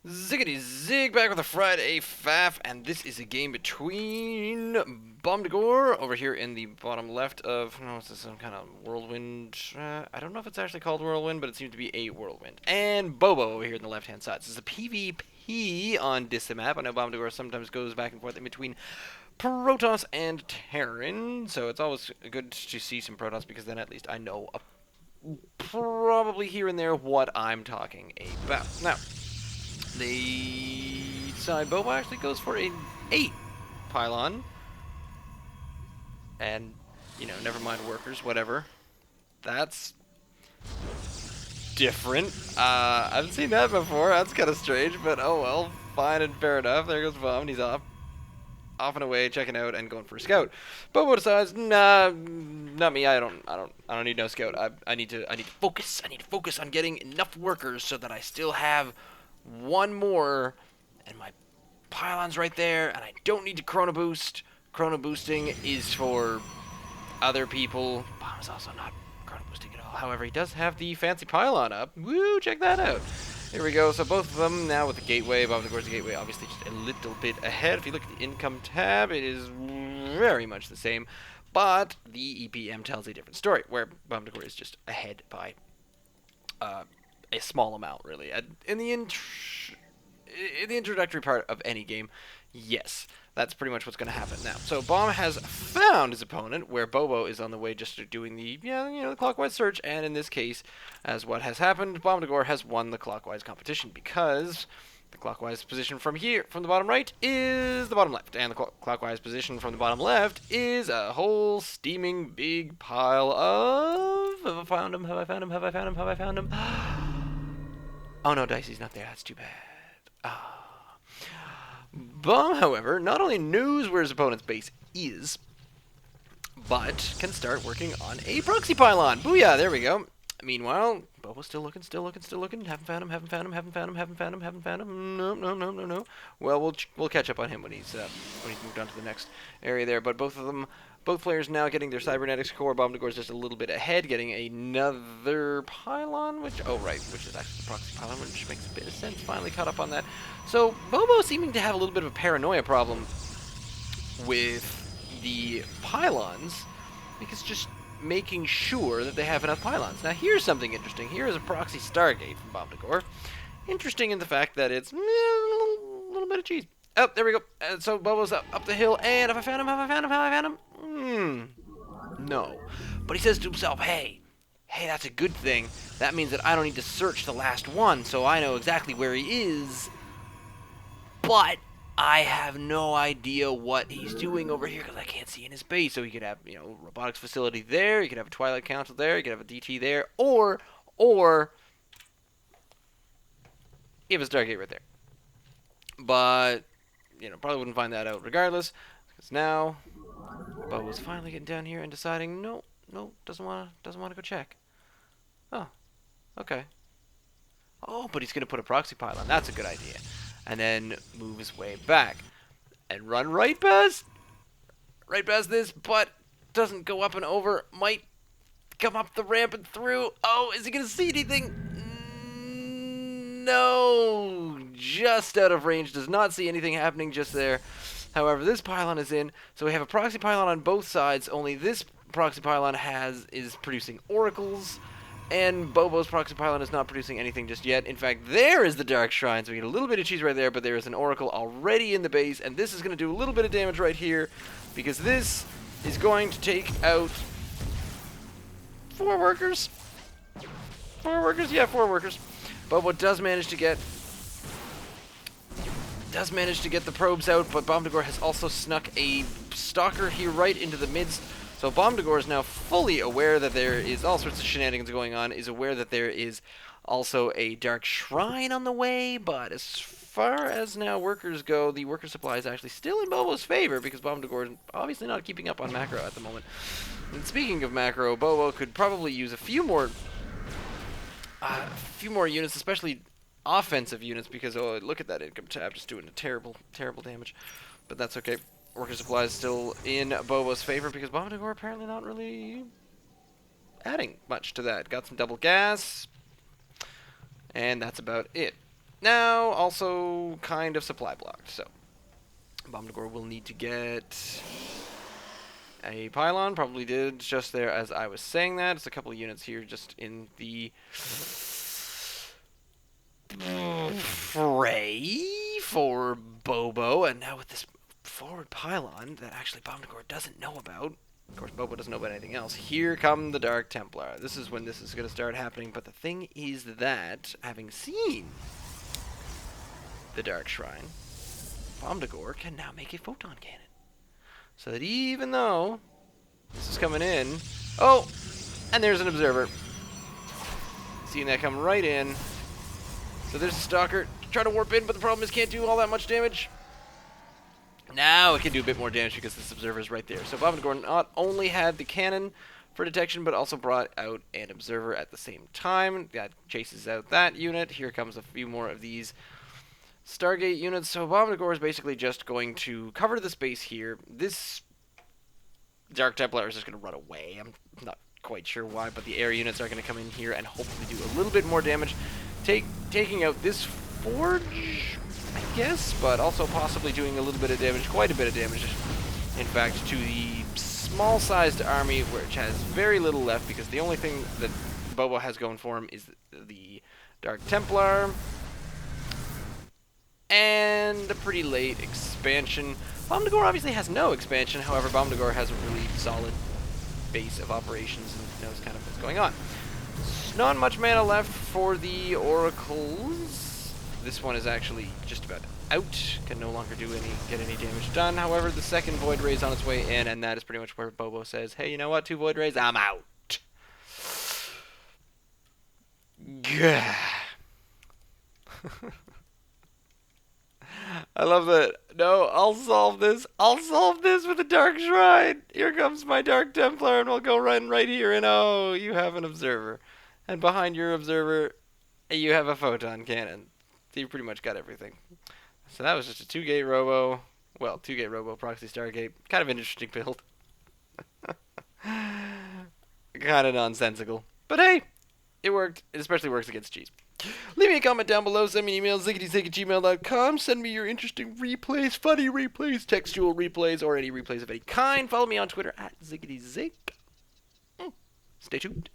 Ziggity zig, back with a Friday Faff, and this is a game between Bomdagor over here in the bottom left of, no, is this some kind of whirlwind? I don't know if it's actually called whirlwind, but it seems to be a whirlwind. And Bobo over here on the left hand side. This is a PvP on this map. I know Bomdagor sometimes goes back and forth in between Protoss and Terran, so it's always good to see some Protoss because then at least I know probably here and there what I'm talking about. Now, the side Bobo actually goes for an 8 pylon. And, never mind workers, whatever. That's different. I haven't seen that before. That's kind of strange, but oh well. Fine and fair enough. There goes Bomb. He's off and away, checking out and going for a scout. Bobo decides, nah, not me. I don't need no scout. I need to focus. I need to focus on getting enough workers so that I still have one more, and my pylon's right there, and I don't need to chrono boost. Chrono boosting is for other people. Bomb is also not chrono boosting at all. However, he does have the fancy pylon up. Woo, check that out. Here we go. So both of them now with the gateway. Bombdagor's the gateway, obviously just a little bit ahead. If you look at the income tab, it is very much the same, but the EPM tells a different story, where Bomdagor is just ahead by a small amount, really. In the introductory part of any game, yes, that's pretty much what's going to happen now. So Bomb has found his opponent, where Bobo is on the way just doing the, the clockwise search, and in this case, as what has happened, Bombdagor has won the clockwise competition, because the clockwise position from here, from the bottom right, is the bottom left, and the clockwise position from the bottom left is a whole steaming big pile of... Have I found him? Have I found him? Have I found him? Have I found him? Oh no, Dicey's not there. That's too bad. Ah. Bomb, however, not only knows where his opponent's base is, but can start working on a proxy pylon. Booyah, there we go. Meanwhile, Bobo's still looking. Haven't found him, haven't found him, haven't found him, haven't found him, haven't found him. No. Well, we'll catch up on him when he's moved on to the next area there. But both players now getting their cybernetics core. Bombdagor's just a little bit ahead, getting another pylon, which is actually the proxy pylon, which makes a bit of sense. Finally caught up on that. So Bobo seeming to have a little bit of a paranoia problem with the pylons, because just making sure that they have enough pylons. Now here's something interesting. Here is a proxy Stargate from Bomdagor. Interesting in the fact that it's a little bit of cheese. Oh, there we go. So Bobo's up the hill, and have I found him? Have I found him? Have I found him? No. But he says to himself, hey, that's a good thing. That means that I don't need to search the last one, so I know exactly where he is. But I have no idea what he's doing over here because I can't see in his base. So he could have, robotics facility there. He could have a Twilight Council there. He could have a DT there, or he have a Stargate right there. But probably wouldn't find that out regardless, because now Bobo's finally getting down here and deciding, no, doesn't want to go check. Oh, okay. Oh, but he's gonna put a proxy pylon. That's a good idea. And then move his way back and run right past this, but doesn't go up and over. Might come up the ramp and through. Oh, is he gonna see anything? No, just out of range. Does not see anything happening just there. However, this pylon is in, so we have a proxy pylon on both sides. Only this proxy pylon is producing oracles. And Bobo's proxy pylon is not producing anything just yet. In fact, there is the Dark Shrine, so we get a little bit of cheese right there, but there is an Oracle already in the base, and this is going to do a little bit of damage right here, because this is going to take out 4 workers. 4 workers? Yeah, 4 workers. Bobo does manage to get the probes out, but Bomdagor has also snuck a Stalker here right into the midst. So Bomdagor is now fully aware that there is all sorts of shenanigans going on, is aware that there is also a Dark Shrine on the way, but as far as now workers go, the worker supply is actually still in Bobo's favor, because Bomdagor is obviously not keeping up on macro at the moment. And speaking of macro, Bobo could probably use a few more units, especially offensive units, because look at that income tab, just doing a terrible damage. But that's okay. Worker supply is still in Bobo's favor, because Bomdagor apparently not really adding much to that. Got some double gas, and that's about it. now also kind of supply blocked. So Bomdagor will need to get a pylon. Probably did just there as I was saying that. It's a couple of units here just in the fray for Bobo. And now with this forward pylon that actually Bomdagor doesn't know about. Of course, Bobo doesn't know about anything else. Here come the Dark Templar. This is when this is going to start happening. But the thing is that, having seen the Dark Shrine, Bomdagor can now make a photon cannon. So that even though this is coming in... Oh! And there's an observer. Seeing that come right in. So there's a stalker. Try to warp in, but the problem is can't do all that much damage. Now it can do a bit more damage because this observer is right there. So Bomdagor not only had the cannon for detection, but also brought out an observer at the same time. That chases out that unit. Here comes a few more of these Stargate units. So Bomdagor is basically just going to cover the space here. This Dark Templar is just going to run away. I'm not quite sure why, but the air units are going to come in here and hopefully do a little bit more damage. Taking out this forge, I guess, but also possibly doing a little bit of damage, quite a bit of damage, in fact, to the small-sized army, which has very little left, because the only thing that Bobo has going for him is the Dark Templar, and a pretty late expansion. Bomdagor obviously has no expansion, however, Bomdagor has a really solid base of operations and knows kind of what's going on. Not much mana left for the oracles. This one is actually just about out. Can no longer get any damage done. However, the second void ray is on its way in, and that is pretty much where Bobo says, "Hey, you know what? 2 void rays, I'm out." Gah. I love that. No, I'll solve this. I'll solve this with the Dark Shrine. Here comes my Dark Templar, and we'll go right here. And oh, you have an observer. And behind your observer, you have a photon cannon. So you pretty much got everything. So that was just a 2-gate robo. Well, 2-gate robo, proxy Stargate. Kind of an interesting build. Kind of nonsensical. But hey, it worked. It especially works against cheese. Leave me a comment down below. Send me an email, ziggityzig@gmail.com. Send me your interesting replays, funny replays, textual replays, or any replays of any kind. Follow me on Twitter @ziggityzig. Stay tuned.